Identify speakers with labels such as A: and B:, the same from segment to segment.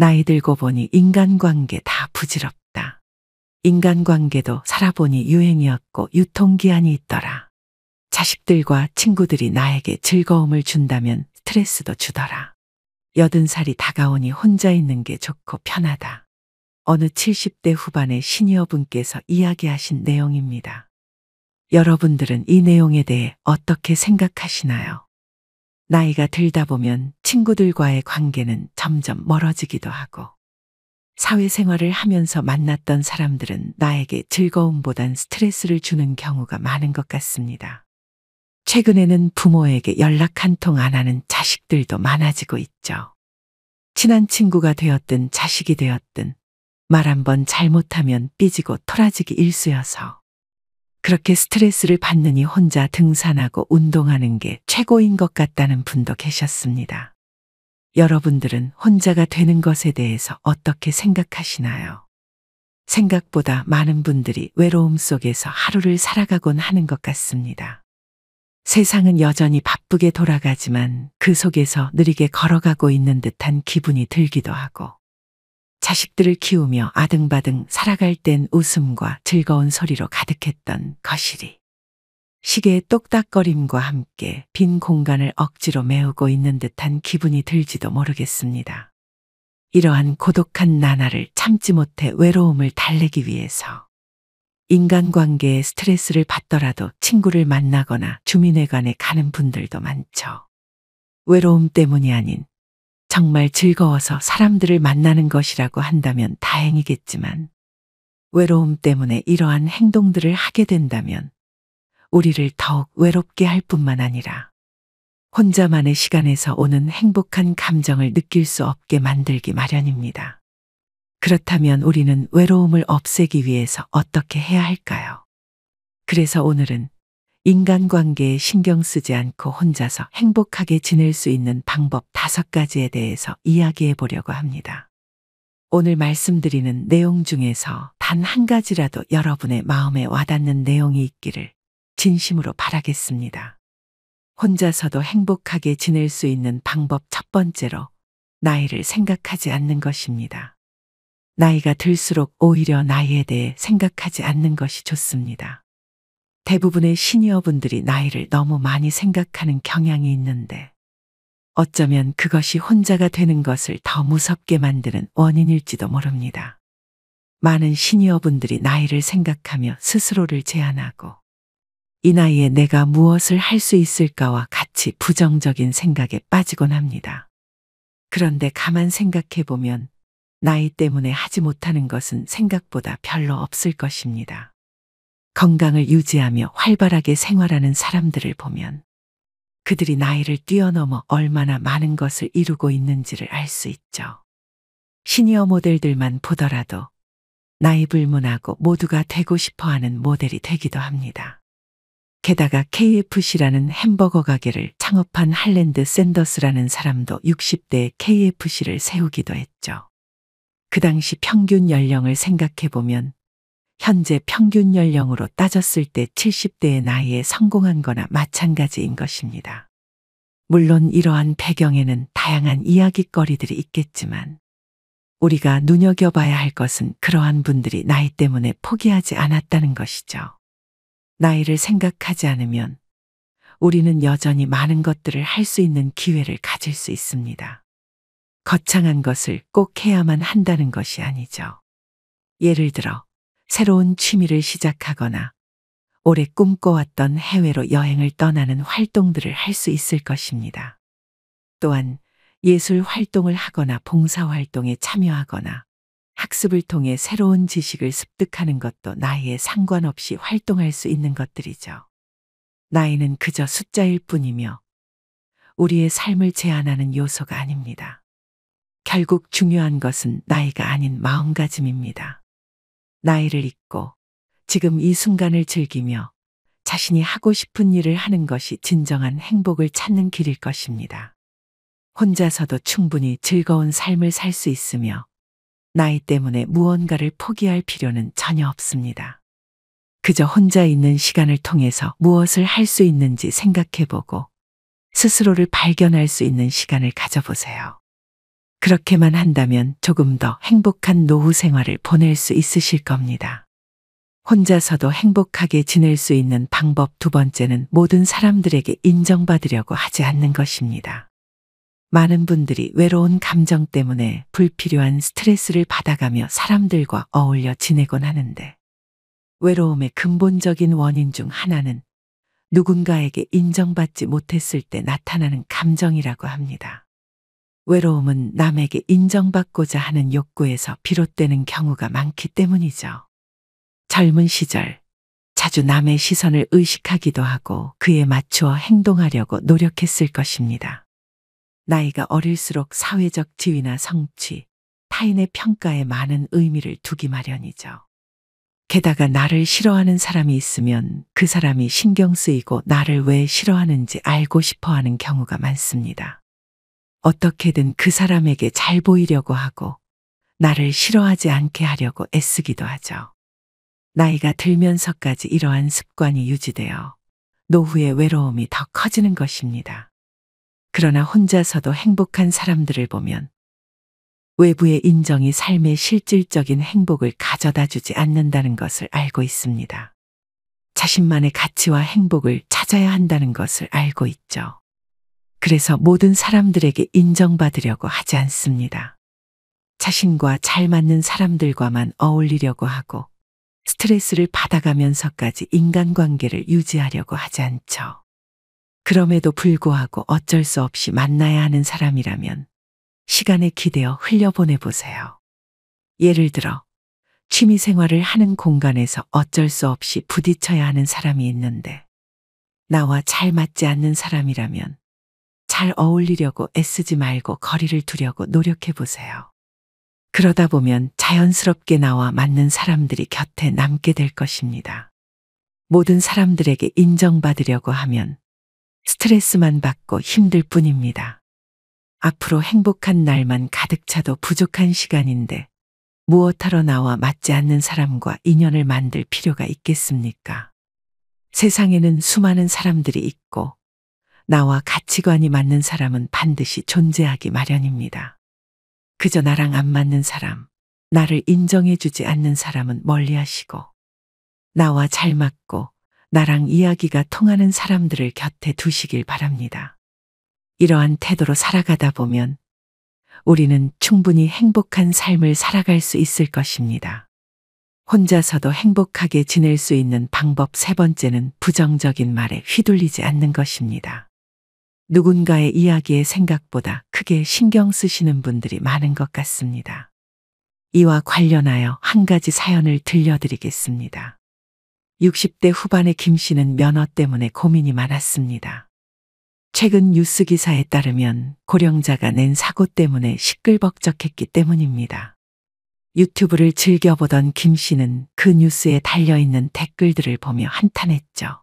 A: 나이 들고 보니 인간관계 다 부질없다. 인간관계도 살아보니 유행이었고 유통기한이 있더라. 자식들과 친구들이 나에게 즐거움을 준다면 스트레스도 주더라. 80살이 다가오니 혼자 있는 게 좋고 편하다. 어느 70대 후반의 시니어분께서 이야기하신 내용입니다. 여러분들은 이 내용에 대해 어떻게 생각하시나요? 나이가 들다 보면 친구들과의 관계는 점점 멀어지기도 하고, 사회생활을 하면서 만났던 사람들은 나에게 즐거움보단 스트레스를 주는 경우가 많은 것 같습니다. 최근에는 부모에게 연락 한 통 안 하는 자식들도 많아지고 있죠. 친한 친구가 되었든 자식이 되었든 말 한 번 잘못하면 삐지고 토라지기 일쑤여서 그렇게 스트레스를 받느니 혼자 등산하고 운동하는 게 최고인 것 같다는 분도 계셨습니다. 여러분들은 혼자가 되는 것에 대해서 어떻게 생각하시나요? 생각보다 많은 분들이 외로움 속에서 하루를 살아가곤 하는 것 같습니다. 세상은 여전히 바쁘게 돌아가지만 그 속에서 느리게 걸어가고 있는 듯한 기분이 들기도 하고, 자식들을 키우며 아등바등 살아갈 땐 웃음과 즐거운 소리로 가득했던 거실이 시계의 똑딱거림과 함께 빈 공간을 억지로 메우고 있는 듯한 기분이 들지도 모르겠습니다. 이러한 고독한 나날을 참지 못해 외로움을 달래기 위해서 인간관계에 스트레스를 받더라도 친구를 만나거나 주민회관에 가는 분들도 많죠. 외로움 때문이 아닌 정말 즐거워서 사람들을 만나는 것이라고 한다면 다행이겠지만, 외로움 때문에 이러한 행동들을 하게 된다면 우리를 더욱 외롭게 할 뿐만 아니라 혼자만의 시간에서 오는 행복한 감정을 느낄 수 없게 만들기 마련입니다. 그렇다면 우리는 외로움을 없애기 위해서 어떻게 해야 할까요? 그래서 오늘은 인간관계에 신경 쓰지 않고 혼자서 행복하게 지낼 수 있는 방법 5가지에 대해서 이야기해 보려고 합니다. 오늘 말씀드리는 내용 중에서 단 한 가지라도 여러분의 마음에 와닿는 내용이 있기를 진심으로 바라겠습니다. 혼자서도 행복하게 지낼 수 있는 방법 첫 번째로 나이를 생각하지 않는 것입니다. 나이가 들수록 오히려 나이에 대해 생각하지 않는 것이 좋습니다. 대부분의 시니어분들이 나이를 너무 많이 생각하는 경향이 있는데, 어쩌면 그것이 혼자가 되는 것을 더 무섭게 만드는 원인일지도 모릅니다. 많은 시니어분들이 나이를 생각하며 스스로를 제한하고, 이 나이에 내가 무엇을 할 수 있을까와 같이 부정적인 생각에 빠지곤 합니다. 그런데 가만 생각해 보면 나이 때문에 하지 못하는 것은 생각보다 별로 없을 것입니다. 건강을 유지하며 활발하게 생활하는 사람들을 보면 그들이 나이를 뛰어넘어 얼마나 많은 것을 이루고 있는지를 알 수 있죠. 시니어 모델들만 보더라도 나이 불문하고 모두가 되고 싶어하는 모델이 되기도 합니다. 게다가 KFC라는 햄버거 가게를 창업한 할랜드 샌더스라는 사람도 60대에 KFC를 세우기도 했죠. 그 당시 평균 연령을 생각해 보면 현재 평균 연령으로 따졌을 때 70대의 나이에 성공한 거나 마찬가지인 것입니다. 물론 이러한 배경에는 다양한 이야깃거리들이 있겠지만, 우리가 눈여겨봐야 할 것은 그러한 분들이 나이 때문에 포기하지 않았다는 것이죠. 나이를 생각하지 않으면 우리는 여전히 많은 것들을 할 수 있는 기회를 가질 수 있습니다. 거창한 것을 꼭 해야만 한다는 것이 아니죠. 예를 들어 새로운 취미를 시작하거나 오래 꿈꿔왔던 해외로 여행을 떠나는 활동들을 할 수 있을 것입니다. 또한 예술 활동을 하거나 봉사활동에 참여하거나 학습을 통해 새로운 지식을 습득하는 것도 나이에 상관없이 활동할 수 있는 것들이죠. 나이는 그저 숫자일 뿐이며 우리의 삶을 제한하는 요소가 아닙니다. 결국 중요한 것은 나이가 아닌 마음가짐입니다. 나이를 잊고 지금 이 순간을 즐기며 자신이 하고 싶은 일을 하는 것이 진정한 행복을 찾는 길일 것입니다. 혼자서도 충분히 즐거운 삶을 살 수 있으며 나이 때문에 무언가를 포기할 필요는 전혀 없습니다. 그저 혼자 있는 시간을 통해서 무엇을 할 수 있는지 생각해보고 스스로를 발견할 수 있는 시간을 가져보세요. 그렇게만 한다면 조금 더 행복한 노후 생활을 보낼 수 있으실 겁니다. 혼자서도 행복하게 지낼 수 있는 방법 두 번째는 모든 사람들에게 인정받으려고 하지 않는 것입니다. 많은 분들이 외로운 감정 때문에 불필요한 스트레스를 받아가며 사람들과 어울려 지내곤 하는데, 외로움의 근본적인 원인 중 하나는 누군가에게 인정받지 못했을 때 나타나는 감정이라고 합니다. 외로움은 남에게 인정받고자 하는 욕구에서 비롯되는 경우가 많기 때문이죠. 젊은 시절 자주 남의 시선을 의식하기도 하고 그에 맞추어 행동하려고 노력했을 것입니다. 나이가 어릴수록 사회적 지위나 성취, 타인의 평가에 많은 의미를 두기 마련이죠. 게다가 나를 싫어하는 사람이 있으면 그 사람이 신경 쓰이고 나를 왜 싫어하는지 알고 싶어 하는 경우가 많습니다. 어떻게든 그 사람에게 잘 보이려고 하고 나를 싫어하지 않게 하려고 애쓰기도 하죠. 나이가 들면서까지 이러한 습관이 유지되어 노후의 외로움이 더 커지는 것입니다. 그러나 혼자서도 행복한 사람들을 보면 외부의 인정이 삶의 실질적인 행복을 가져다 주지 않는다는 것을 알고 있습니다. 자신만의 가치와 행복을 찾아야 한다는 것을 알고 있죠. 그래서 모든 사람들에게 인정받으려고 하지 않습니다. 자신과 잘 맞는 사람들과만 어울리려고 하고 스트레스를 받아가면서까지 인간관계를 유지하려고 하지 않죠. 그럼에도 불구하고 어쩔 수 없이 만나야 하는 사람이라면 시간에 기대어 흘려보내보세요. 예를 들어 취미 생활을 하는 공간에서 어쩔 수 없이 부딪혀야 하는 사람이 있는데 나와 잘 맞지 않는 사람이라면 잘 어울리려고 애쓰지 말고 거리를 두려고 노력해보세요. 그러다 보면 자연스럽게 나와 맞는 사람들이 곁에 남게 될 것입니다. 모든 사람들에게 인정받으려고 하면 스트레스만 받고 힘들 뿐입니다. 앞으로 행복한 날만 가득 차도 부족한 시간인데 무엇하러 나와 맞지 않는 사람과 인연을 만들 필요가 있겠습니까? 세상에는 수많은 사람들이 있고 나와 가치관이 맞는 사람은 반드시 존재하기 마련입니다. 그저 나랑 안 맞는 사람, 나를 인정해주지 않는 사람은 멀리하시고 나와 잘 맞고 나랑 이야기가 통하는 사람들을 곁에 두시길 바랍니다. 이러한 태도로 살아가다 보면 우리는 충분히 행복한 삶을 살아갈 수 있을 것입니다. 혼자서도 행복하게 지낼 수 있는 방법 세 번째는 부정적인 말에 휘둘리지 않는 것입니다. 누군가의 이야기에 생각보다 크게 신경 쓰시는 분들이 많은 것 같습니다. 이와 관련하여 한 가지 사연을 들려드리겠습니다. 60대 후반의 김 씨는 면허 때문에 고민이 많았습니다. 최근 뉴스 기사에 따르면 고령자가 낸 사고 때문에 시끌벅적했기 때문입니다. 유튜브를 즐겨보던 김 씨는 그 뉴스에 달려있는 댓글들을 보며 한탄했죠.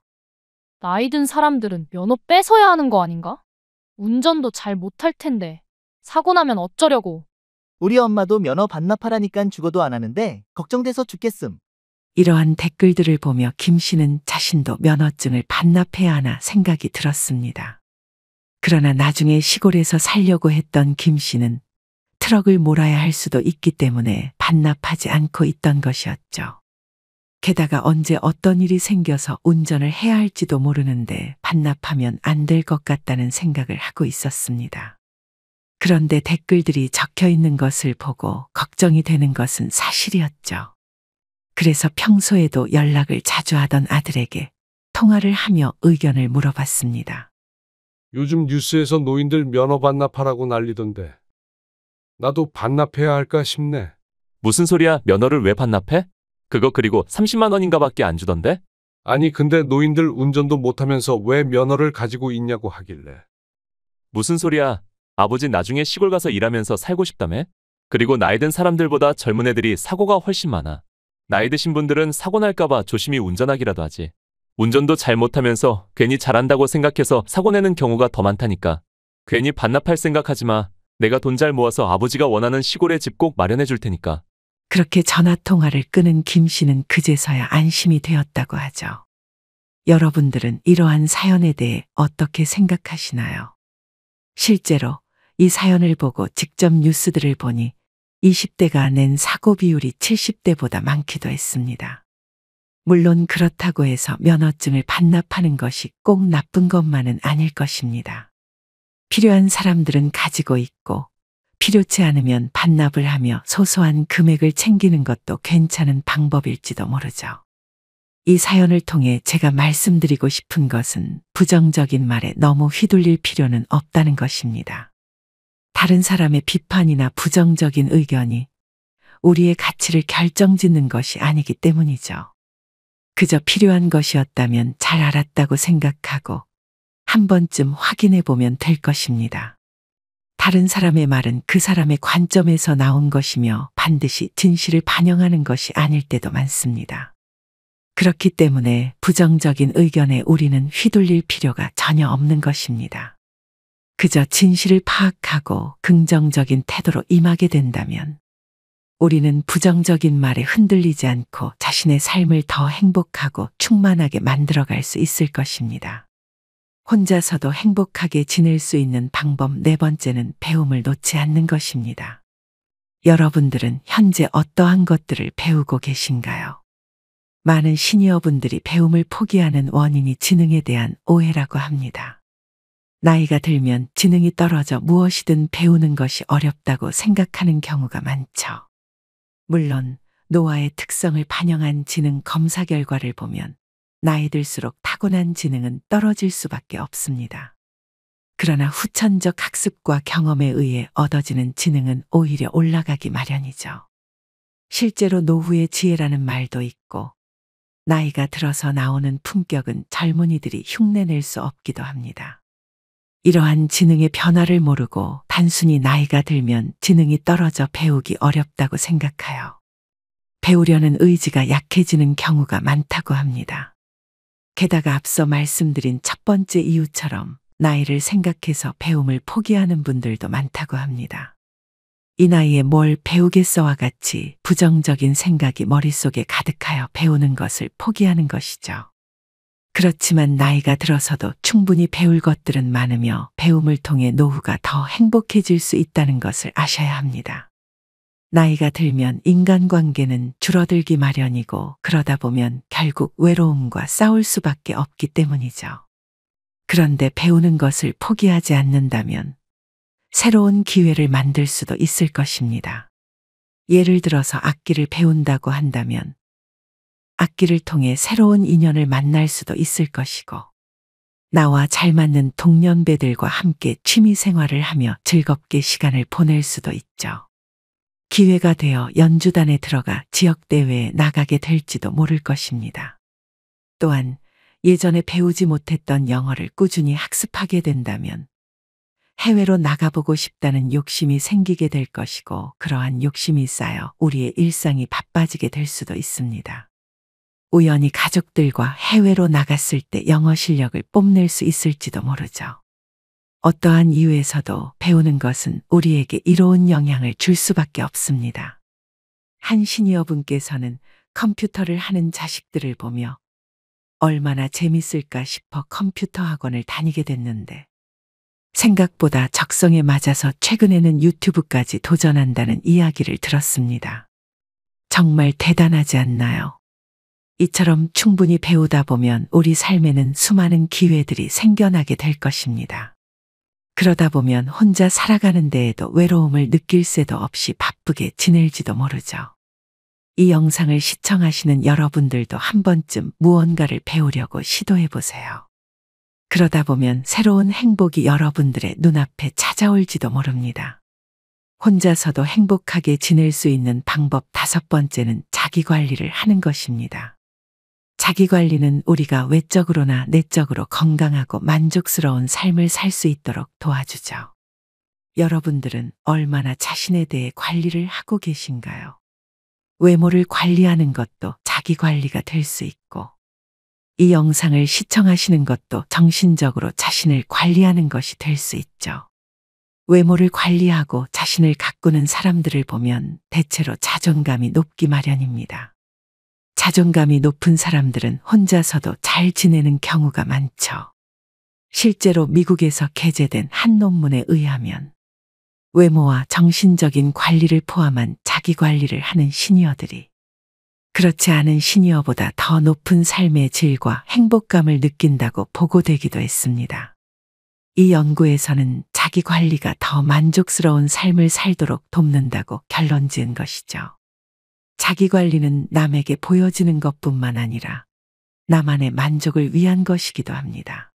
B: 나이 든 사람들은 면허 뺏어야 하는 거 아닌가? 운전도 잘 못할 텐데 사고 나면 어쩌려고.
C: 우리 엄마도 면허 반납하라니깐 죽어도 안 하는데 걱정돼서 죽겠음.
A: 이러한 댓글들을 보며 김 씨는 자신도 면허증을 반납해야 하나 생각이 들었습니다. 그러나 나중에 시골에서 살려고 했던 김 씨는 트럭을 몰아야 할 수도 있기 때문에 반납하지 않고 있던 것이었죠. 게다가 언제 어떤 일이 생겨서 운전을 해야 할지도 모르는데 반납하면 안 될 것 같다는 생각을 하고 있었습니다. 그런데 댓글들이 적혀 있는 것을 보고 걱정이 되는 것은 사실이었죠. 그래서 평소에도 연락을 자주 하던 아들에게 통화를 하며 의견을 물어봤습니다.
D: 요즘 뉴스에서 노인들 면허 반납하라고 난리던데. 나도 반납해야 할까 싶네.
E: 무슨 소리야? 면허를 왜 반납해? 그거 그리고 30만 원인가 밖에 안 주던데?
D: 아니 근데 노인들 운전도 못하면서 왜 면허를 가지고 있냐고 하길래.
E: 무슨 소리야? 아버지 나중에 시골 가서 일하면서 살고 싶다며? 그리고 나이 든 사람들보다 젊은 애들이 사고가 훨씬 많아. 나이 드신 분들은 사고 날까봐 조심히 운전하기라도 하지. 운전도 잘 못하면서 괜히 잘한다고 생각해서 사고 내는 경우가 더 많다니까. 괜히 반납할 생각하지 마. 내가 돈 잘 모아서 아버지가 원하는 시골에 집 꼭 마련해 줄 테니까.
A: 그렇게 전화통화를 끊은 김 씨는 그제서야 안심이 되었다고 하죠. 여러분들은 이러한 사연에 대해 어떻게 생각하시나요? 실제로 이 사연을 보고 직접 뉴스들을 보니 20대가 낸 사고 비율이 70대보다 많기도 했습니다. 물론 그렇다고 해서 면허증을 반납하는 것이 꼭 나쁜 것만은 아닐 것입니다. 필요한 사람들은 가지고 있고 필요치 않으면 반납을 하며 소소한 금액을 챙기는 것도 괜찮은 방법일지도 모르죠. 이 사연을 통해 제가 말씀드리고 싶은 것은 부정적인 말에 너무 휘둘릴 필요는 없다는 것입니다. 다른 사람의 비판이나 부정적인 의견이 우리의 가치를 결정짓는 것이 아니기 때문이죠. 그저 필요한 것이었다면 잘 알았다고 생각하고 한 번쯤 확인해 보면 될 것입니다. 다른 사람의 말은 그 사람의 관점에서 나온 것이며 반드시 진실을 반영하는 것이 아닐 때도 많습니다. 그렇기 때문에 부정적인 의견에 우리는 휘둘릴 필요가 전혀 없는 것입니다. 그저 진실을 파악하고 긍정적인 태도로 임하게 된다면 우리는 부정적인 말에 흔들리지 않고 자신의 삶을 더 행복하고 충만하게 만들어갈 수 있을 것입니다. 혼자서도 행복하게 지낼 수 있는 방법 4번째는 배움을 놓지 않는 것입니다. 여러분들은 현재 어떠한 것들을 배우고 계신가요? 많은 시니어분들이 배움을 포기하는 원인이 지능에 대한 오해라고 합니다. 나이가 들면 지능이 떨어져 무엇이든 배우는 것이 어렵다고 생각하는 경우가 많죠. 물론 노화의 특성을 반영한 지능 검사 결과를 보면 나이 들수록 타고난 지능은 떨어질 수밖에 없습니다. 그러나 후천적 학습과 경험에 의해 얻어지는 지능은 오히려 올라가기 마련이죠. 실제로 노후의 지혜라는 말도 있고 나이가 들어서 나오는 품격은 젊은이들이 흉내낼 수 없기도 합니다. 이러한 지능의 변화를 모르고 단순히 나이가 들면 지능이 떨어져 배우기 어렵다고 생각하여 배우려는 의지가 약해지는 경우가 많다고 합니다. 게다가 앞서 말씀드린 첫 번째 이유처럼 나이를 생각해서 배움을 포기하는 분들도 많다고 합니다. 이 나이에 뭘 배우겠어와 같이 부정적인 생각이 머릿속에 가득하여 배우는 것을 포기하는 것이죠. 그렇지만 나이가 들어서도 충분히 배울 것들은 많으며 배움을 통해 노후가 더 행복해질 수 있다는 것을 아셔야 합니다. 나이가 들면 인간관계는 줄어들기 마련이고 그러다 보면 결국 외로움과 싸울 수밖에 없기 때문이죠. 그런데 배우는 것을 포기하지 않는다면 새로운 기회를 만들 수도 있을 것입니다. 예를 들어서 악기를 배운다고 한다면 악기를 통해 새로운 인연을 만날 수도 있을 것이고 나와 잘 맞는 동년배들과 함께 취미 생활을 하며 즐겁게 시간을 보낼 수도 있죠. 기회가 되어 연주단에 들어가 지역대회에 나가게 될지도 모를 것입니다. 또한 예전에 배우지 못했던 영어를 꾸준히 학습하게 된다면 해외로 나가보고 싶다는 욕심이 생기게 될 것이고 그러한 욕심이 쌓여 우리의 일상이 바빠지게 될 수도 있습니다. 우연히 가족들과 해외로 나갔을 때 영어 실력을 뽐낼 수 있을지도 모르죠. 어떠한 이유에서도 배우는 것은 우리에게 이로운 영향을 줄 수밖에 없습니다. 한 시니어분께서는 컴퓨터를 하는 자식들을 보며 얼마나 재밌을까 싶어 컴퓨터 학원을 다니게 됐는데 생각보다 적성에 맞아서 최근에는 유튜브까지 도전한다는 이야기를 들었습니다. 정말 대단하지 않나요? 이처럼 충분히 배우다 보면 우리 삶에는 수많은 기회들이 생겨나게 될 것입니다. 그러다 보면 혼자 살아가는 데에도 외로움을 느낄 새도 없이 바쁘게 지낼지도 모르죠. 이 영상을 시청하시는 여러분들도 한 번쯤 무언가를 배우려고 시도해 보세요. 그러다 보면 새로운 행복이 여러분들의 눈앞에 찾아올지도 모릅니다. 혼자서도 행복하게 지낼 수 있는 방법 5번째는 자기 관리를 하는 것입니다. 자기 관리는 우리가 외적으로나 내적으로 건강하고 만족스러운 삶을 살 수 있도록 도와주죠. 여러분들은 얼마나 자신에 대해 관리를 하고 계신가요? 외모를 관리하는 것도 자기 관리가 될 수 있고, 이 영상을 시청하시는 것도 정신적으로 자신을 관리하는 것이 될 수 있죠. 외모를 관리하고 자신을 가꾸는 사람들을 보면 대체로 자존감이 높기 마련입니다. 자존감이 높은 사람들은 혼자서도 잘 지내는 경우가 많죠. 실제로 미국에서 게재된 한 논문에 의하면 외모와 정신적인 관리를 포함한 자기 관리를 하는 시니어들이 그렇지 않은 시니어보다 더 높은 삶의 질과 행복감을 느낀다고 보고되기도 했습니다. 이 연구에서는 자기 관리가 더 만족스러운 삶을 살도록 돕는다고 결론 지은 것이죠. 자기 관리는 남에게 보여지는 것뿐만 아니라 나만의 만족을 위한 것이기도 합니다.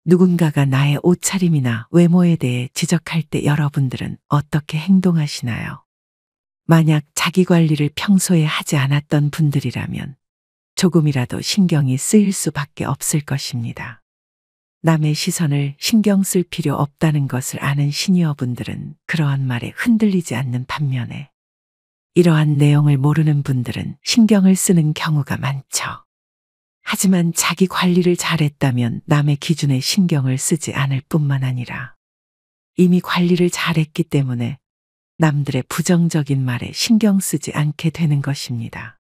A: 누군가가 나의 옷차림이나 외모에 대해 지적할 때 여러분들은 어떻게 행동하시나요? 만약 자기 관리를 평소에 하지 않았던 분들이라면 조금이라도 신경이 쓰일 수밖에 없을 것입니다. 남의 시선을 신경 쓸 필요 없다는 것을 아는 시니어분들은 그러한 말에 흔들리지 않는 반면에 이러한 내용을 모르는 분들은 신경을 쓰는 경우가 많죠. 하지만 자기 관리를 잘했다면 남의 기준에 신경을 쓰지 않을 뿐만 아니라 이미 관리를 잘했기 때문에 남들의 부정적인 말에 신경 쓰지 않게 되는 것입니다.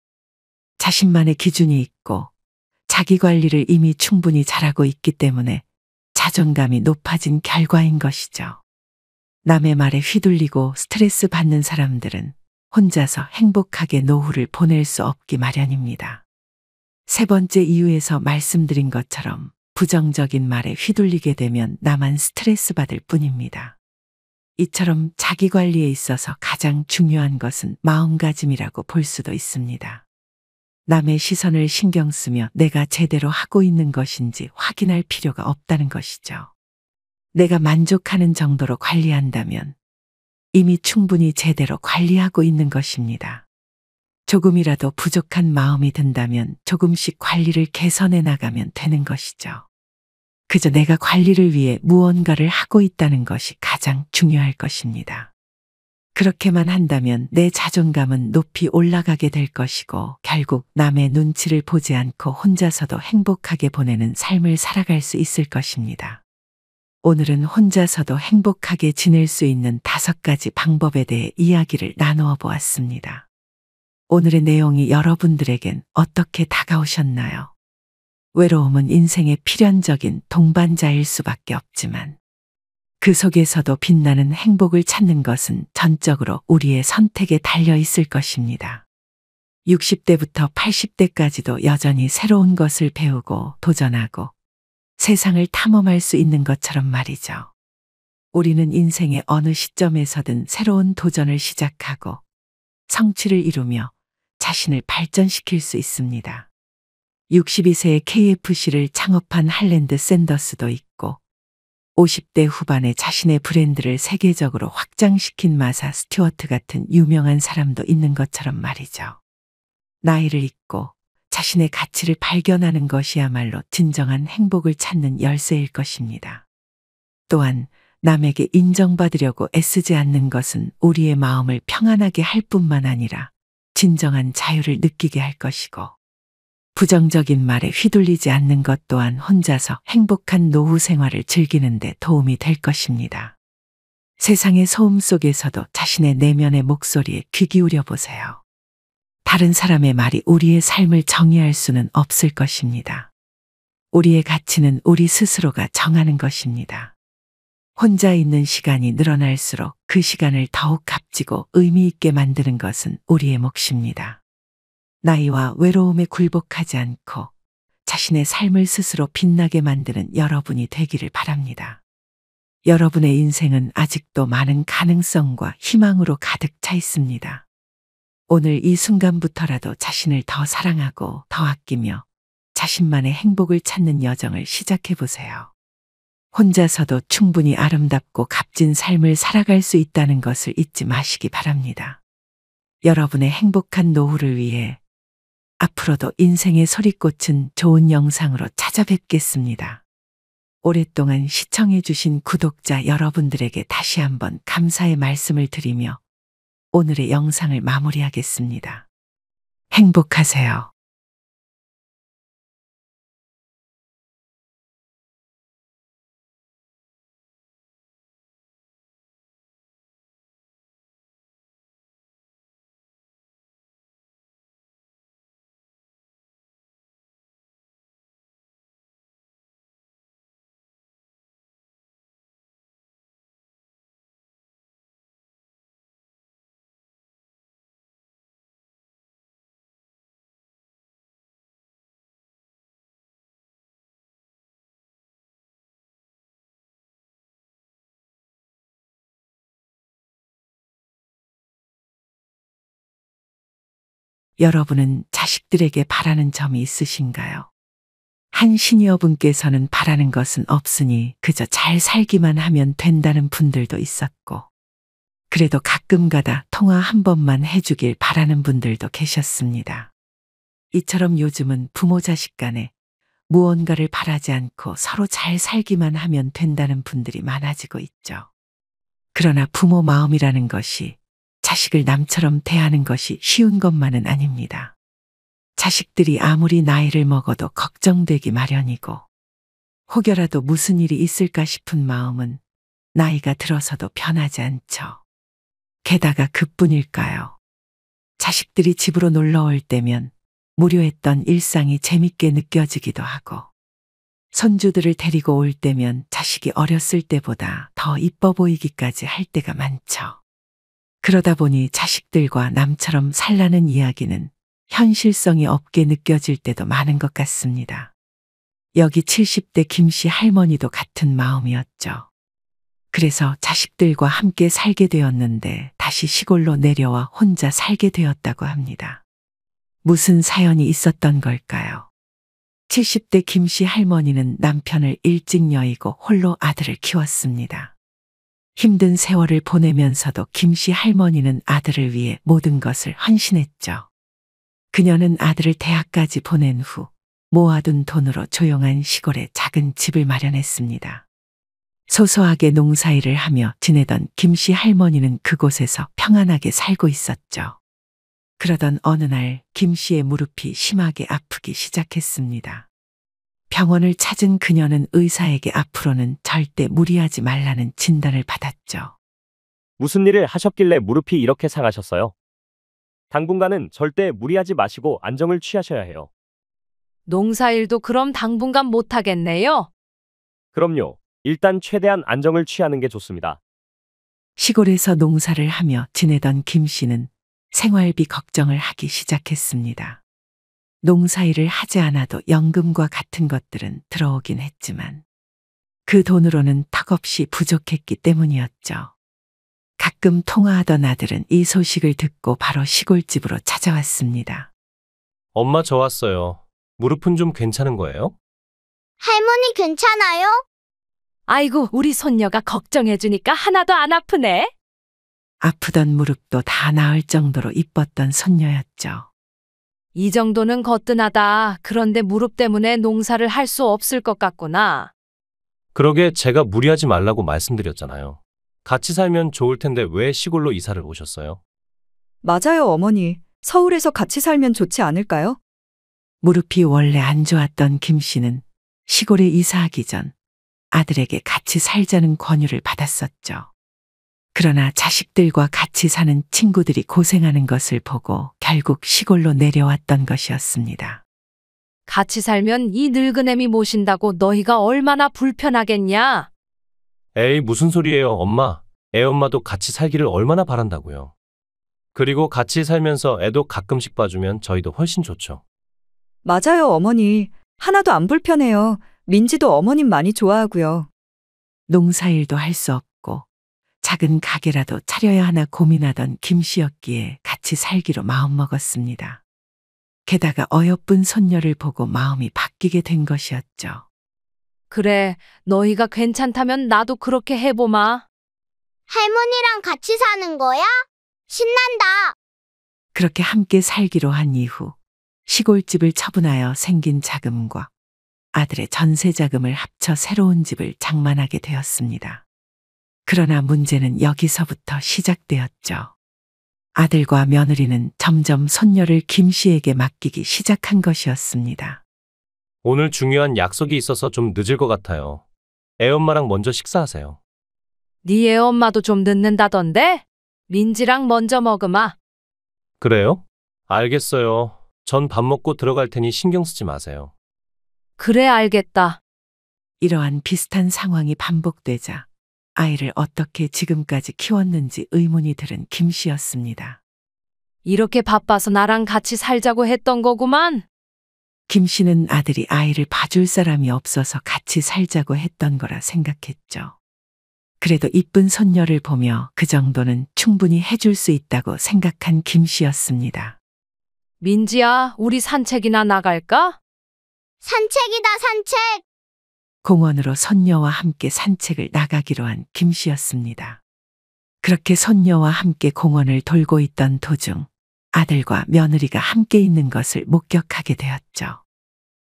A: 자신만의 기준이 있고 자기 관리를 이미 충분히 잘하고 있기 때문에 자존감이 높아진 결과인 것이죠. 남의 말에 휘둘리고 스트레스 받는 사람들은 혼자서 행복하게 노후를 보낼 수 없기 마련입니다. 세 번째 이유에서 말씀드린 것처럼 부정적인 말에 휘둘리게 되면 나만 스트레스 받을 뿐입니다. 이처럼 자기 관리에 있어서 가장 중요한 것은 마음가짐이라고 볼 수도 있습니다. 남의 시선을 신경 쓰며 내가 제대로 하고 있는 것인지 확인할 필요가 없다는 것이죠. 내가 만족하는 정도로 관리한다면 이미 충분히 제대로 관리하고 있는 것입니다. 조금이라도 부족한 마음이 든다면 조금씩 관리를 개선해 나가면 되는 것이죠. 그저 내가 관리를 위해 무언가를 하고 있다는 것이 가장 중요할 것입니다. 그렇게만 한다면 내 자존감은 높이 올라가게 될 것이고 결국 남의 눈치를 보지 않고 혼자서도 행복하게 보내는 삶을 살아갈 수 있을 것입니다. 오늘은 혼자서도 행복하게 지낼 수 있는 5가지 방법에 대해 이야기를 나누어 보았습니다. 오늘의 내용이 여러분들에겐 어떻게 다가오셨나요? 외로움은 인생의 필연적인 동반자일 수밖에 없지만 그 속에서도 빛나는 행복을 찾는 것은 전적으로 우리의 선택에 달려 있을 것입니다. 60대부터 80대까지도 여전히 새로운 것을 배우고 도전하고 세상을 탐험할 수 있는 것처럼 말이죠. 우리는 인생의 어느 시점에서든 새로운 도전을 시작하고 성취를 이루며 자신을 발전시킬 수 있습니다. 62세에 KFC를 창업한 할랜드 샌더스도 있고 50대 후반에 자신의 브랜드를 세계적으로 확장시킨 마사 스튜어트 같은 유명한 사람도 있는 것처럼 말이죠. 나이를 잊고 자신의 가치를 발견하는 것이야말로 진정한 행복을 찾는 열쇠일 것입니다. 또한 남에게 인정받으려고 애쓰지 않는 것은 우리의 마음을 평안하게 할 뿐만 아니라 진정한 자유를 느끼게 할 것이고 부정적인 말에 휘둘리지 않는 것 또한 혼자서 행복한 노후 생활을 즐기는 데 도움이 될 것입니다. 세상의 소음 속에서도 자신의 내면의 목소리에 귀 기울여 보세요. 다른 사람의 말이 우리의 삶을 정의할 수는 없을 것입니다. 우리의 가치는 우리 스스로가 정하는 것입니다. 혼자 있는 시간이 늘어날수록 그 시간을 더욱 값지고 의미 있게 만드는 것은 우리의 몫입니다. 나이와 외로움에 굴복하지 않고 자신의 삶을 스스로 빛나게 만드는 여러분이 되기를 바랍니다. 여러분의 인생은 아직도 많은 가능성과 희망으로 가득 차 있습니다. 오늘 이 순간부터라도 자신을 더 사랑하고 더 아끼며 자신만의 행복을 찾는 여정을 시작해 보세요. 혼자서도 충분히 아름답고 값진 삶을 살아갈 수 있다는 것을 잊지 마시기 바랍니다. 여러분의 행복한 노후를 위해 앞으로도 인생의 소리꽃은 좋은 영상으로 찾아뵙겠습니다. 오랫동안 시청해주신 구독자 여러분들에게 다시 한번 감사의 말씀을 드리며 오늘의 영상을 마무리하겠습니다. 행복하세요. 여러분은 자식들에게 바라는 점이 있으신가요? 한 시니어분께서는 바라는 것은 없으니 그저 잘 살기만 하면 된다는 분들도 있었고, 그래도 가끔가다 통화 한 번만 해주길 바라는 분들도 계셨습니다. 이처럼 요즘은 부모 자식 간에 무언가를 바라지 않고 서로 잘 살기만 하면 된다는 분들이 많아지고 있죠. 그러나 부모 마음이라는 것이 자식을 남처럼 대하는 것이 쉬운 것만은 아닙니다. 자식들이 아무리 나이를 먹어도 걱정되기 마련이고, 혹여라도 무슨 일이 있을까 싶은 마음은 나이가 들어서도 변하지 않죠. 게다가 그뿐일까요? 자식들이 집으로 놀러 올 때면 무료했던 일상이 재밌게 느껴지기도 하고, 손주들을 데리고 올 때면 자식이 어렸을 때보다 더 이뻐 보이기까지 할 때가 많죠. 그러다 보니 자식들과 남처럼 살라는 이야기는 현실성이 없게 느껴질 때도 많은 것 같습니다. 여기 70대 김씨 할머니도 같은 마음이었죠. 그래서 자식들과 함께 살게 되었는데 다시 시골로 내려와 혼자 살게 되었다고 합니다. 무슨 사연이 있었던 걸까요? 70대 김씨 할머니는 남편을 일찍 여의고 홀로 아들을 키웠습니다. 힘든 세월을 보내면서도 김씨 할머니는 아들을 위해 모든 것을 헌신했죠. 그녀는 아들을 대학까지 보낸 후 모아둔 돈으로 조용한 시골에 작은 집을 마련했습니다. 소소하게 농사일을 하며 지내던 김씨 할머니는 그곳에서 평안하게 살고 있었죠. 그러던 어느 날 김씨의 무릎이 심하게 아프기 시작했습니다. 병원을 찾은 그녀는 의사에게 앞으로는 절대 무리하지 말라는 진단을 받았죠.
F: 무슨 일을 하셨길래 무릎이 이렇게 상하셨어요? 당분간은 절대 무리하지 마시고 안정을 취하셔야 해요.
G: 농사일도 그럼 당분간 못하겠네요.
F: 그럼요. 일단 최대한 안정을 취하는 게 좋습니다.
A: 시골에서 농사를 하며 지내던 김 씨는 생활비 걱정을 하기 시작했습니다. 농사일을 하지 않아도 연금과 같은 것들은 들어오긴 했지만 그 돈으로는 턱없이 부족했기 때문이었죠. 가끔 통화하던 아들은 이 소식을 듣고 바로 시골집으로 찾아왔습니다.
H: 엄마 저 왔어요. 무릎은 좀 괜찮은 거예요?
I: 할머니 괜찮아요?
G: 아이고, 우리 손녀가 걱정해주니까 하나도 안 아프네.
A: 아프던 무릎도 다 나을 정도로 이뻤던 손녀였죠.
G: 이 정도는 거뜬하다. 그런데 무릎 때문에 농사를 할 수 없을 것 같구나.
H: 그러게 제가 무리하지 말라고 말씀드렸잖아요. 같이 살면 좋을 텐데 왜 시골로 이사를 오셨어요?
J: 맞아요, 어머니. 서울에서 같이 살면 좋지 않을까요?
A: 무릎이 원래 안 좋았던 김 씨는 시골에 이사하기 전 아들에게 같이 살자는 권유를 받았었죠. 그러나 자식들과 같이 사는 친구들이 고생하는 것을 보고 결국 시골로 내려왔던 것이었습니다.
G: 같이 살면 이 늙은 애미 모신다고 너희가 얼마나 불편하겠냐?
H: 에이 무슨 소리예요 엄마. 애 엄마도 같이 살기를 얼마나 바란다고요. 그리고 같이 살면서 애도 가끔씩 봐주면 저희도 훨씬 좋죠.
J: 맞아요, 어머니. 하나도 안 불편해요. 민지도 어머님 많이 좋아하고요.
A: 농사일도 할 수 없고 작은 가게라도 차려야 하나 고민하던 김 씨였기에 같이 살기로 마음먹었습니다. 게다가 어여쁜 손녀를 보고 마음이 바뀌게 된 것이었죠.
G: 그래, 너희가 괜찮다면 나도 그렇게 해보마.
I: 할머니랑 같이 사는 거야? 신난다.
A: 그렇게 함께 살기로 한 이후 시골집을 처분하여 생긴 자금과 아들의 전세 자금을 합쳐 새로운 집을 장만하게 되었습니다. 그러나 문제는 여기서부터 시작되었죠. 아들과 며느리는 점점 손녀를 김 씨에게 맡기기 시작한 것이었습니다.
H: 오늘 중요한 약속이 있어서 좀 늦을 것 같아요. 애 엄마랑 먼저 식사하세요.
G: 네 애 엄마도 좀 늦는다던데? 민지랑 먼저 먹으마.
H: 그래요? 알겠어요. 전 밥 먹고 들어갈 테니 신경 쓰지 마세요.
G: 그래, 알겠다.
A: 이러한 비슷한 상황이 반복되자 아이를 어떻게 지금까지 키웠는지 의문이 들은 김 씨였습니다.
G: 이렇게 바빠서 나랑 같이 살자고 했던 거구만.
A: 김 씨는 아들이 아이를 봐줄 사람이 없어서 같이 살자고 했던 거라 생각했죠. 그래도 이쁜 손녀를 보며 그 정도는 충분히 해줄 수 있다고 생각한 김 씨였습니다.
G: 민지야, 우리 산책이나 나갈까?
I: 산책이다, 산책.
A: 공원으로 손녀와 함께 산책을 나가기로 한 김씨였습니다. 그렇게 손녀와 함께 공원을 돌고 있던 도중 아들과 며느리가 함께 있는 것을 목격하게 되었죠.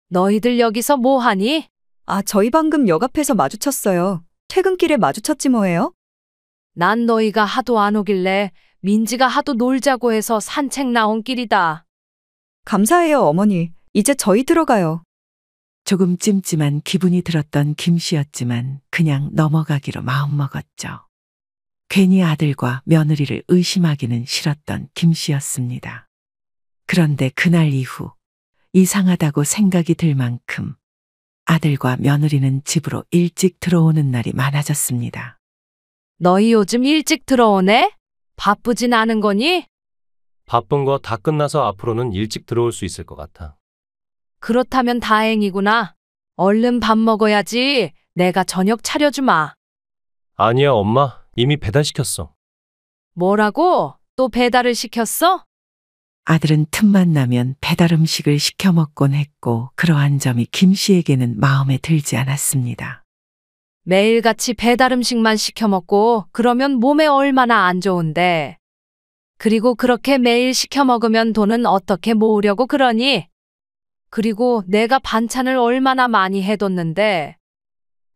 G: 너희들 여기서 뭐 하니?
J: 아, 저희 방금 역 앞에서 마주쳤어요. 퇴근길에 마주쳤지 뭐예요?
G: 난 너희가 하도 안 오길래 민지가 하도 놀자고 해서 산책 나온 길이다.
J: 감사해요, 어머니. 이제 저희 들어가요.
A: 조금 찜찜한 기분이 들었던 김씨였지만 그냥 넘어가기로 마음먹었죠. 괜히 아들과 며느리를 의심하기는 싫었던 김씨였습니다. 그런데 그날 이후 이상하다고 생각이 들 만큼 아들과 며느리는 집으로 일찍 들어오는 날이 많아졌습니다.
G: 너희 요즘 일찍 들어오네? 바쁘진 않은 거니?
H: 바쁜 거 다 끝나서 앞으로는 일찍 들어올 수 있을 것 같아.
G: 그렇다면 다행이구나. 얼른 밥 먹어야지. 내가 저녁 차려주마.
H: 아니야, 엄마. 이미 배달시켰어.
G: 뭐라고? 또 배달을 시켰어?
A: 아들은 틈만 나면 배달 음식을 시켜 먹곤 했고 그러한 점이 김씨에게는 마음에 들지 않았습니다.
G: 매일같이 배달 음식만 시켜 먹고 그러면 몸에 얼마나 안 좋은데. 그리고 그렇게 매일 시켜 먹으면 돈은 어떻게 모으려고 그러니? 그리고 내가 반찬을 얼마나 많이 해뒀는데.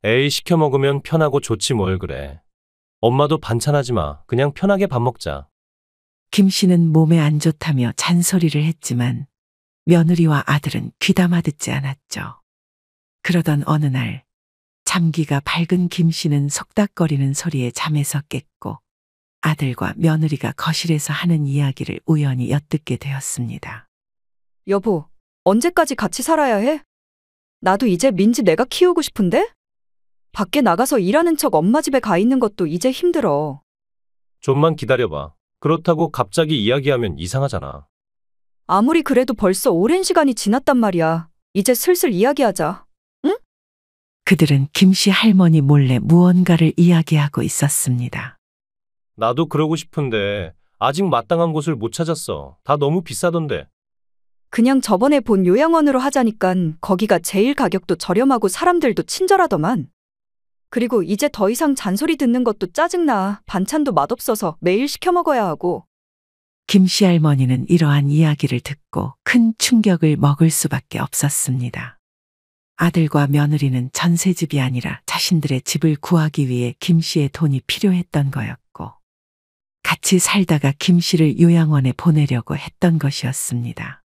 H: 에이, 시켜 먹으면 편하고 좋지 뭘 그래. 엄마도 반찬하지 마. 그냥 편하게 밥 먹자.
A: 김씨는 몸에 안 좋다며 잔소리를 했지만 며느리와 아들은 귀담아 듣지 않았죠. 그러던 어느 날 잠기가 밝은 김씨는 속닥거리는 소리에 잠에서 깼고 아들과 며느리가 거실에서 하는 이야기를 우연히 엿듣게 되었습니다.
J: 여보, 언제까지 같이 살아야 해? 나도 이제 민지 내가 키우고 싶은데? 밖에 나가서 일하는 척 엄마 집에 가 있는 것도 이제 힘들어.
H: 좀만 기다려봐. 그렇다고 갑자기 이야기하면 이상하잖아.
J: 아무리 그래도 벌써 오랜 시간이 지났단 말이야. 이제 슬슬 이야기하자. 응?
A: 그들은 김씨 할머니 몰래 무언가를 이야기하고 있었습니다.
H: 나도 그러고 싶은데 아직 마땅한 곳을 못 찾았어. 다 너무 비싸던데.
J: 그냥 저번에 본 요양원으로 하자니깐 거기가 제일 가격도 저렴하고 사람들도 친절하더만. 그리고 이제 더 이상 잔소리 듣는 것도 짜증나. 반찬도 맛없어서 매일 시켜 먹어야 하고.
A: 김씨 할머니는 이러한 이야기를 듣고 큰 충격을 먹을 수밖에 없었습니다. 아들과 며느리는 전세집이 아니라 자신들의 집을 구하기 위해 김씨의 돈이 필요했던 거였고 같이 살다가 김씨를 요양원에 보내려고 했던 것이었습니다.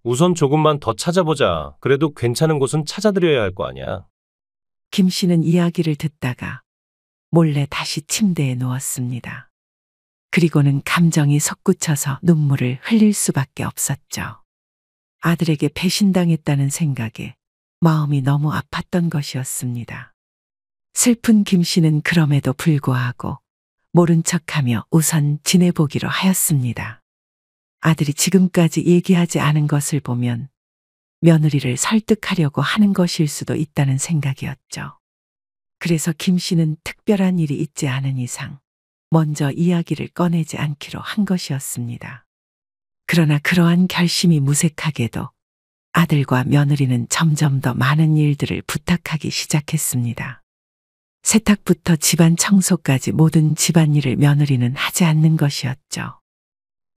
H: 우선 조금만 더 찾아보자. 그래도 괜찮은 곳은 찾아드려야 할 거 아니야.
A: 김씨는 이야기를 듣다가 몰래 다시 침대에 누웠습니다. 그리고는 감정이 솟구쳐서 눈물을 흘릴 수밖에 없었죠. 아들에게 배신당했다는 생각에 마음이 너무 아팠던 것이었습니다. 슬픈 김씨는 그럼에도 불구하고 모른 척하며 우선 지내보기로 하였습니다. 아들이 지금까지 얘기하지 않은 것을 보면 며느리를 설득하려고 하는 것일 수도 있다는 생각이었죠. 그래서 김씨는 특별한 일이 있지 않은 이상 먼저 이야기를 꺼내지 않기로 한 것이었습니다. 그러나 그러한 결심이 무색하게도 아들과 며느리는 점점 더 많은 일들을 부탁하기 시작했습니다. 세탁부터 집안 청소까지 모든 집안일을 며느리는 하지 않는 것이었죠.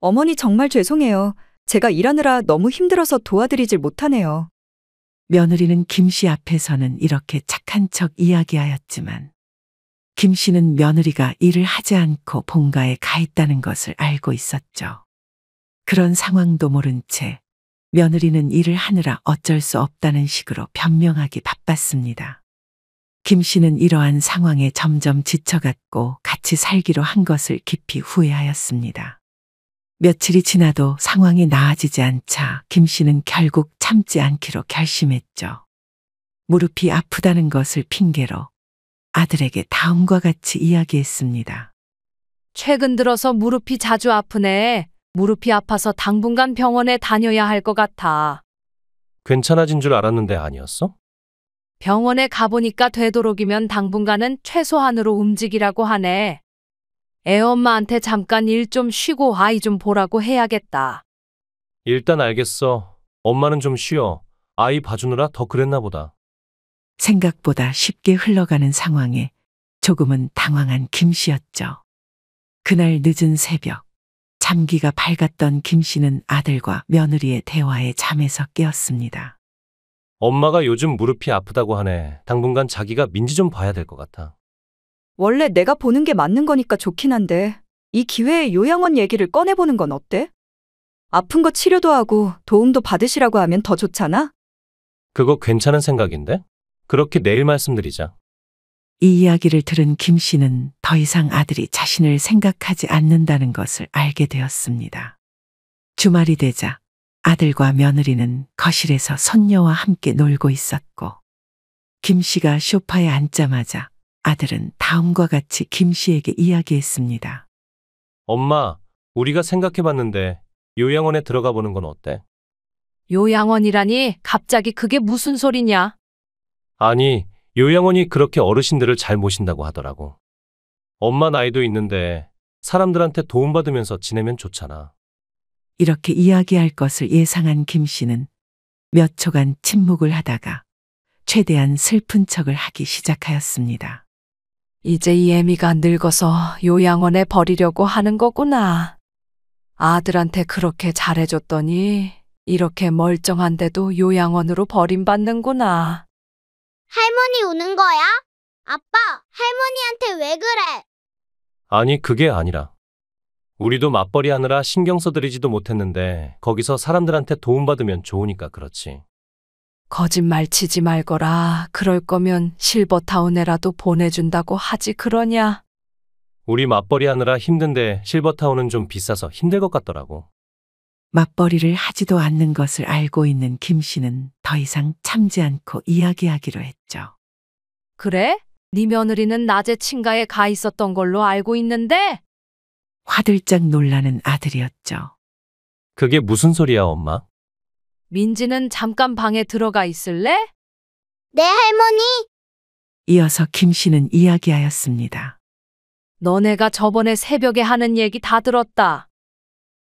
J: 어머니 정말 죄송해요. 제가 일하느라 너무 힘들어서 도와드리질 못하네요.
A: 며느리는 김씨 앞에서는 이렇게 착한 척 이야기하였지만 김씨는 며느리가 일을 하지 않고 본가에 가 있다는 것을 알고 있었죠. 그런 상황도 모른 채 며느리는 일을 하느라 어쩔 수 없다는 식으로 변명하기 바빴습니다. 김씨는 이러한 상황에 점점 지쳐갔고 같이 살기로 한 것을 깊이 후회하였습니다. 며칠이 지나도 상황이 나아지지 않자 김씨는 결국 참지 않기로 결심했죠. 무릎이 아프다는 것을 핑계로 아들에게 다음과 같이 이야기했습니다.
G: 최근 들어서 무릎이 자주 아프네. 무릎이 아파서 당분간 병원에 다녀야 할 것 같아.
H: 괜찮아진 줄 알았는데 아니었어?
G: 병원에 가보니까 되도록이면 당분간은 최소한으로 움직이라고 하네. 애엄마한테 잠깐 일 좀 쉬고 아이 좀 보라고 해야겠다.
H: 일단 알겠어. 엄마는 좀 쉬어. 아이 봐주느라 더 그랬나 보다.
A: 생각보다 쉽게 흘러가는 상황에 조금은 당황한 김 씨였죠. 그날 늦은 새벽, 잠기가 밝았던 김 씨는 아들과 며느리의 대화에 잠에서 깨었습니다.
H: 엄마가 요즘 무릎이 아프다고 하네. 당분간 자기가 민지 좀 봐야 될 것 같아.
J: 원래 내가 보는 게 맞는 거니까 좋긴 한데 이 기회에 요양원 얘기를 꺼내보는 건 어때? 아픈 거 치료도 하고 도움도 받으시라고 하면 더 좋잖아?
H: 그거 괜찮은 생각인데? 그렇게 내일 말씀드리자.
A: 이 이야기를 들은 김 씨는 더 이상 아들이 자신을 생각하지 않는다는 것을 알게 되었습니다. 주말이 되자 아들과 며느리는 거실에서 손녀와 함께 놀고 있었고, 김 씨가 소파에 앉자마자 아들은 다음과 같이 김 씨에게 이야기했습니다.
H: 엄마, 우리가 생각해봤는데 요양원에 들어가 보는 건 어때?
G: 요양원이라니 갑자기 그게 무슨 소리냐?
H: 아니, 요양원이 그렇게 어르신들을 잘 모신다고 하더라고. 엄마 나이도 있는데 사람들한테 도움받으면서 지내면 좋잖아.
A: 이렇게 이야기할 것을 예상한 김 씨는 몇 초간 침묵을 하다가 최대한 슬픈 척을 하기 시작하였습니다.
G: 이제 이 애미가 늙어서 요양원에 버리려고 하는 거구나. 아들한테 그렇게 잘해줬더니 이렇게 멀쩡한데도 요양원으로 버림받는구나.
I: 할머니 우는 거야? 아빠, 할머니한테 왜 그래?
H: 아니, 그게 아니라. 우리도 맞벌이 하느라 신경 써드리지도 못했는데 거기서 사람들한테 도움받으면 좋으니까 그렇지.
G: 거짓말 치지 말거라. 그럴 거면 실버타운에라도 보내준다고 하지 그러냐?
H: 우리 맞벌이 하느라 힘든데 실버타운은 좀 비싸서 힘들 것 같더라고.
A: 맞벌이를 하지도 않는 것을 알고 있는 김 씨는 더 이상 참지 않고 이야기하기로 했죠.
G: 그래? 네 며느리는 낮에 친가에 가 있었던 걸로 알고 있는데?
A: 화들짝 놀라는 아들이었죠.
H: 그게 무슨 소리야, 엄마?
G: 민지는 잠깐 방에 들어가 있을래?
I: 네, 할머니.
A: 이어서 김 씨는 이야기하였습니다.
G: 너네가 저번에 새벽에 하는 얘기 다 들었다.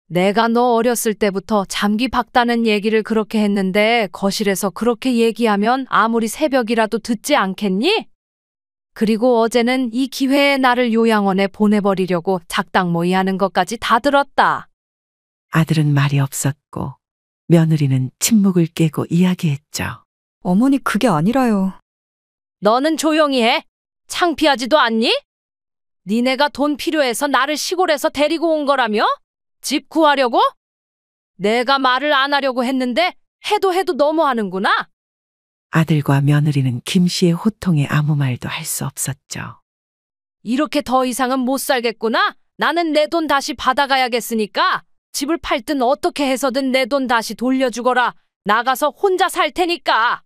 G: 내가 너 어렸을 때부터 잠기 박다는 얘기를 그렇게 했는데 거실에서 그렇게 얘기하면 아무리 새벽이라도 듣지 않겠니? 그리고 어제는 이 기회에 나를 요양원에 보내버리려고 작당모의 하는 것까지 다 들었다.
A: 아들은 말이 없었고 며느리는 침묵을 깨고 이야기했죠.
J: 어머니 그게 아니라요.
G: 너는 조용히 해. 창피하지도 않니? 니네가 돈 필요해서 나를 시골에서 데리고 온 거라며? 집 구하려고? 내가 말을 안 하려고 했는데 해도 너무하는구나.
A: 아들과 며느리는 김 씨의 호통에 아무 말도 할 수 없었죠.
G: 이렇게 더 이상은 못 살겠구나. 나는 내 돈 다시 받아가야겠으니까 집을 팔든 어떻게 해서든 내 돈 다시 돌려주거라. 나가서 혼자 살 테니까.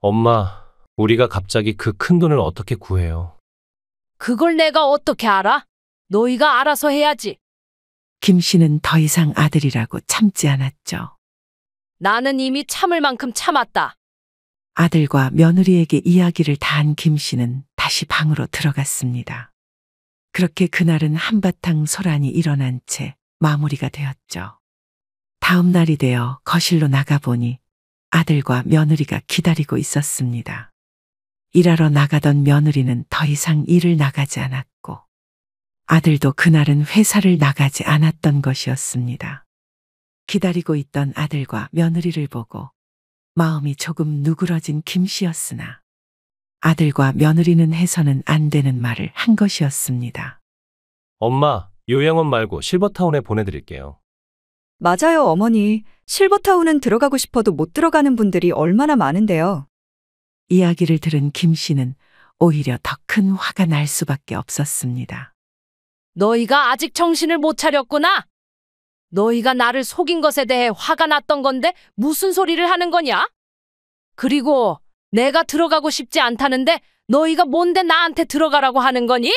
H: 엄마, 우리가 갑자기 그 큰 돈을 어떻게 구해요?
G: 그걸 내가 어떻게 알아? 너희가 알아서 해야지.
A: 김 씨는 더 이상 아들이라고 참지 않았죠.
G: 나는 이미 참을 만큼 참았다.
A: 아들과 며느리에게 이야기를 다 한 김 씨는 다시 방으로 들어갔습니다. 그렇게 그날은 한바탕 소란이 일어난 채 마무리가 되었죠. 다음 날이 되어 거실로 나가보니 아들과 며느리가 기다리고 있었습니다. 일하러 나가던 며느리는 더 이상 일을 나가지 않았고 아들도 그날은 회사를 나가지 않았던 것이었습니다. 기다리고 있던 아들과 며느리를 보고 마음이 조금 누그러진 김 씨였으나 아들과 며느리는 해서는 안 되는 말을 한 것이었습니다.
H: 엄마, 요양원 말고 실버타운에 보내드릴게요.
J: 맞아요, 어머니. 실버타운은 들어가고 싶어도 못 들어가는 분들이 얼마나 많은데요.
A: 이야기를 들은 김 씨는 오히려 더 큰 화가 날 수밖에 없었습니다.
G: 너희가 아직 정신을 못 차렸구나. 너희가 나를 속인 것에 대해 화가 났던 건데 무슨 소리를 하는 거냐? 그리고 내가 들어가고 싶지 않다는데 너희가 뭔데 나한테 들어가라고 하는 거니?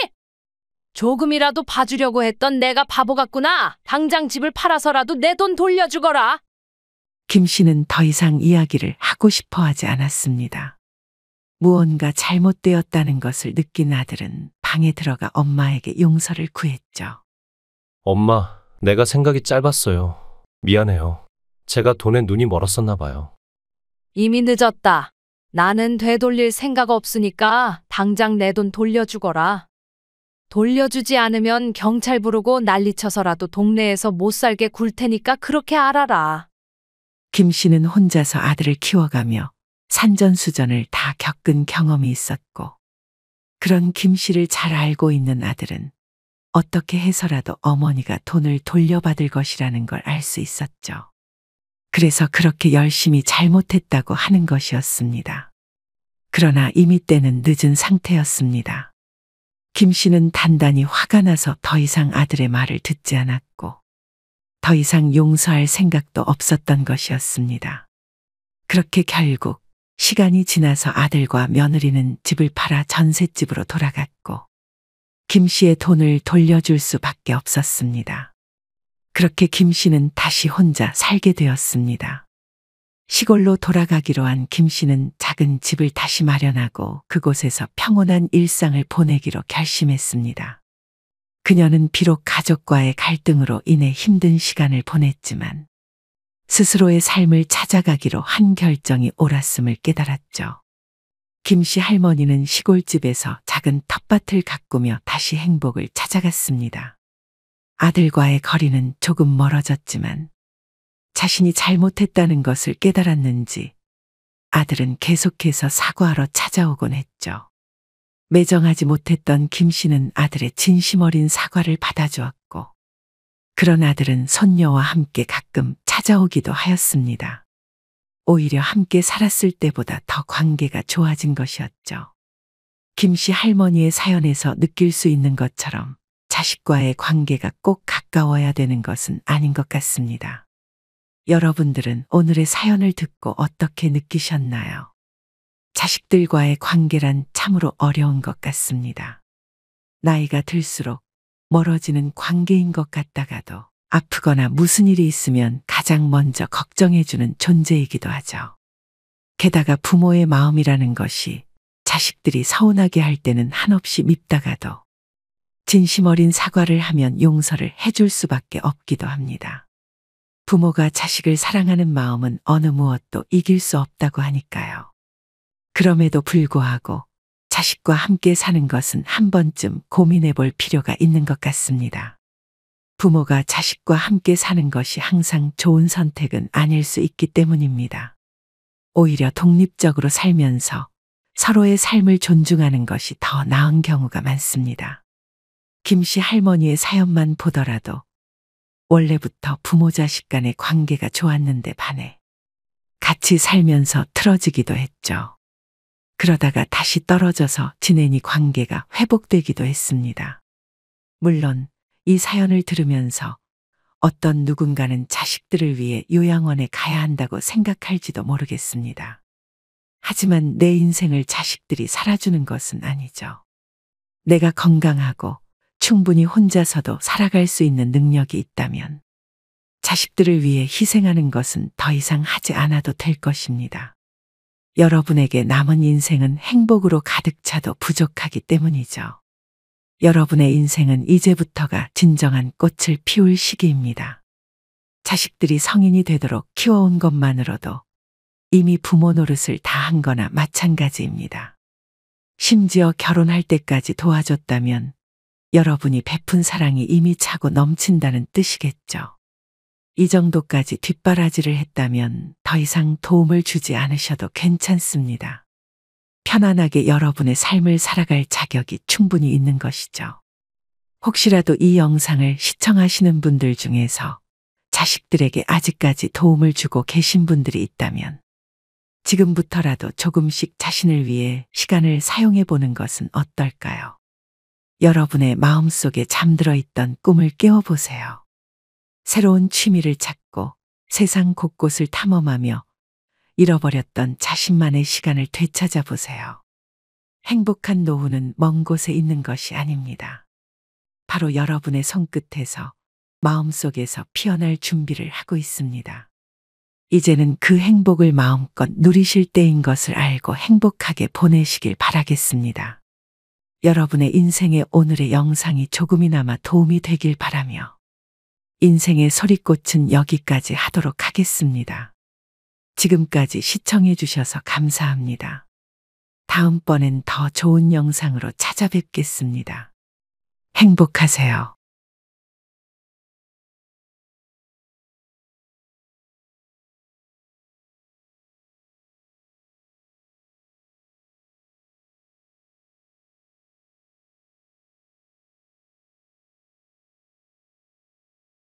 G: 조금이라도 봐주려고 했던 내가 바보 같구나. 당장 집을 팔아서라도 내 돈 돌려주거라.
A: 김 씨는 더 이상 이야기를 하고 싶어 하지 않았습니다. 무언가 잘못되었다는 것을 느낀 아들은 방에 들어가 엄마에게 용서를 구했죠.
H: 엄마, 내가 생각이 짧았어요. 미안해요. 제가 돈에 눈이 멀었었나 봐요.
G: 이미 늦었다. 나는 되돌릴 생각 없으니까 당장 내 돈 돌려주거라. 돌려주지 않으면 경찰 부르고 난리쳐서라도 동네에서 못 살게 굴 테니까 그렇게 알아라.
A: 김 씨는 혼자서 아들을 키워가며 산전수전을 다 겪은 경험이 있었고, 그런 김 씨를 잘 알고 있는 아들은 어떻게 해서라도 어머니가 돈을 돌려받을 것이라는 걸 알 수 있었죠. 그래서 그렇게 열심히 잘못했다고 하는 것이었습니다. 그러나 이미 때는 늦은 상태였습니다. 김 씨는 단단히 화가 나서 더 이상 아들의 말을 듣지 않았고, 더 이상 용서할 생각도 없었던 것이었습니다. 그렇게 결국 시간이 지나서 아들과 며느리는 집을 팔아 전셋집으로 돌아갔고, 김 씨의 돈을 돌려줄 수밖에 없었습니다. 그렇게 김 씨는 다시 혼자 살게 되었습니다. 시골로 돌아가기로 한 김 씨는 작은 집을 다시 마련하고 그곳에서 평온한 일상을 보내기로 결심했습니다. 그녀는 비록 가족과의 갈등으로 인해 힘든 시간을 보냈지만 스스로의 삶을 찾아가기로 한 결정이 옳았음을 깨달았죠. 김 씨 할머니는 시골집에서 작은 텃밭을 가꾸며 다시 행복을 찾아갔습니다. 아들과의 거리는 조금 멀어졌지만 자신이 잘못했다는 것을 깨달았는지 아들은 계속해서 사과하러 찾아오곤 했죠. 매정하지 못했던 김 씨는 아들의 진심 어린 사과를 받아주었고, 그런 아들은 손녀와 함께 가끔 찾아오기도 하였습니다. 오히려 함께 살았을 때보다 더 관계가 좋아진 것이었죠. 김 씨 할머니의 사연에서 느낄 수 있는 것처럼 자식과의 관계가 꼭 가까워야 되는 것은 아닌 것 같습니다. 여러분들은 오늘의 사연을 듣고 어떻게 느끼셨나요? 자식들과의 관계란 참으로 어려운 것 같습니다. 나이가 들수록 멀어지는 관계인 것 같다가도 아프거나 무슨 일이 있으면 가장 먼저 걱정해주는 존재이기도 하죠. 게다가 부모의 마음이라는 것이 자식들이 서운하게 할 때는 한없이 밉다가도 진심 어린 사과를 하면 용서를 해줄 수밖에 없기도 합니다. 부모가 자식을 사랑하는 마음은 어느 무엇도 이길 수 없다고 하니까요. 그럼에도 불구하고 자식과 함께 사는 것은 한 번쯤 고민해 볼 필요가 있는 것 같습니다. 부모가 자식과 함께 사는 것이 항상 좋은 선택은 아닐 수 있기 때문입니다. 오히려 독립적으로 살면서 서로의 삶을 존중하는 것이 더 나은 경우가 많습니다. 김 씨 할머니의 사연만 보더라도 원래부터 부모 자식 간의 관계가 좋았는데 반해 같이 살면서 틀어지기도 했죠. 그러다가 다시 떨어져서 지내니 관계가 회복되기도 했습니다. 물론 이 사연을 들으면서 어떤 누군가는 자식들을 위해 요양원에 가야 한다고 생각할지도 모르겠습니다. 하지만 내 인생을 자식들이 살아주는 것은 아니죠. 내가 건강하고 충분히 혼자서도 살아갈 수 있는 능력이 있다면 자식들을 위해 희생하는 것은 더 이상 하지 않아도 될 것입니다. 여러분에게 남은 인생은 행복으로 가득 차도 부족하기 때문이죠. 여러분의 인생은 이제부터가 진정한 꽃을 피울 시기입니다. 자식들이 성인이 되도록 키워온 것만으로도 이미 부모 노릇을 다 한 거나 마찬가지입니다. 심지어 결혼할 때까지 도와줬다면 여러분이 베푼 사랑이 이미 차고 넘친다는 뜻이겠죠. 이 정도까지 뒷바라지를 했다면 더 이상 도움을 주지 않으셔도 괜찮습니다. 편안하게 여러분의 삶을 살아갈 자격이 충분히 있는 것이죠. 혹시라도 이 영상을 시청하시는 분들 중에서 자식들에게 아직까지 도움을 주고 계신 분들이 있다면 지금부터라도 조금씩 자신을 위해 시간을 사용해 보는 것은 어떨까요? 여러분의 마음속에 잠들어 있던 꿈을 깨워보세요. 새로운 취미를 찾고 세상 곳곳을 탐험하며 잃어버렸던 자신만의 시간을 되찾아 보세요. 행복한 노후는 먼 곳에 있는 것이 아닙니다. 바로 여러분의 손끝에서 마음속에서 피어날 준비를 하고 있습니다. 이제는 그 행복을 마음껏 누리실 때인 것을 알고 행복하게 보내시길 바라겠습니다. 여러분의 인생에 오늘의 영상이 조금이나마 도움이 되길 바라며 인생의 소리꽃은 여기까지 하도록 하겠습니다. 지금까지 시청해 주셔서 감사합니다. 다음번엔 더 좋은 영상으로 찾아뵙겠습니다. 행복하세요.